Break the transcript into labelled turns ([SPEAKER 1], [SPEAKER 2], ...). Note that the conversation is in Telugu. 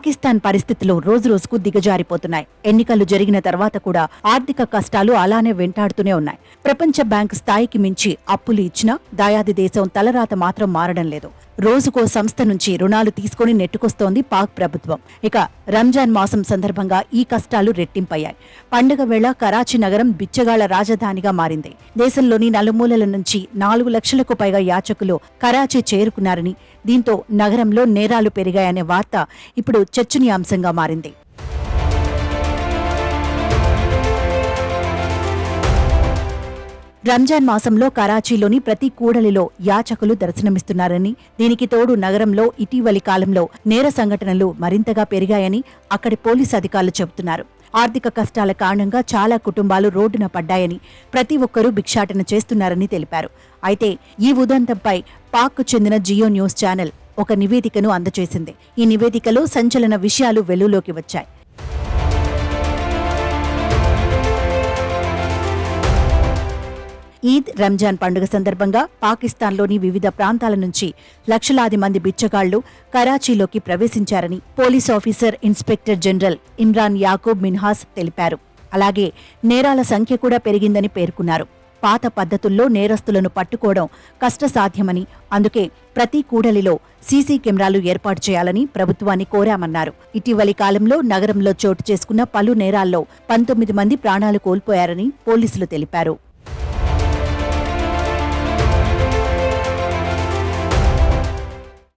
[SPEAKER 1] పాకిస్తాన్ పరిస్థితులు రోజురోజుకు దిగజారిపోతున్నాయి. ఎన్నికలు జరిగిన తర్వాత కూడా ఆర్థిక కష్టాలు అలానే వెంటాడుతూనే ఉన్నాయి. ప్రపంచ బ్యాంక్ స్థాయికి మించి అప్పులు ఇచ్చినా దాయాది దేశం తలరాత మాత్రం మారడం లేదు. రోజుకో సంస్థ నుంచి రుణాలు తీసుకుని నెట్టుకొస్తోంది పాక్ ప్రభుత్వం. ఇక రంజాన్ మాసం సందర్భంగా ఈ కష్టాలు రెట్టింపయ్యాయి. పండుగ వేళ కరాచీ నగరం బిచ్చగాళ్ల రాజధానిగా మారింది. దేశంలోని నలుమూలల నుంచి 4 లక్షలకు పైగా యాచకులు కరాచీ చేరుకున్నారని, దీంతో నగరంలో నేరాలు పెరిగాయనే వార్త ఇప్పుడు చర్చనీయాంశంగా మారింది. రంజాన్ మాసంలో కరాచీలోని ప్రతి కూడలిలో యాచకులు దర్శనమిస్తున్నారని, దీనికి తోడు నగరంలో ఇటీవలి కాలంలో నేర సంఘటనలు మరింతగా పెరిగాయని అక్కడి పోలీసు అధికారులు చెబుతున్నారు. ఆర్థిక కష్టాల కారణంగా చాలా కుటుంబాలు రోడ్డున పడ్డాయని, ప్రతి ఒక్కరూ భిక్షాటన చేస్తున్నారని తెలిపారు. అయితే ఈ ఉదంతంపై పాక్కు చెందిన జియో న్యూస్ ఛానల్ ఒక నివేదికను అందజేసింది. ఈ నివేదికలో సంచలన విషయాలు వెలుగులోకి వచ్చాయి. ఈద్, రంజాన్ పండుగ సందర్భంగా పాకిస్తాన్లోని వివిధ ప్రాంతాల నుంచి లక్షలాది మంది బిచ్చగాళ్లు కరాచీలోకి ప్రవేశించారని police officer inspector general Imran Yakub Minhas తెలిపారు. అలాగే నేరాల సంఖ్య కూడా పెరిగిందని పేర్కొన్నారు. పాత పద్ధతుల్లో నేరస్తులను పట్టుకోవడం కష్టసాధ్యమని, అందుకే ప్రతి కూడలిలో సీసీ కెమెరాలు ఏర్పాటు చేయాలని ప్రభుత్వాన్ని కోరామన్నారు. ఇటీవలి కాలంలో నగరంలో చోటు చేసుకున్న పలు నేరాల్లో 19 మంది ప్రాణాలు కోల్పోయారని పోలీసులు తెలిపారు.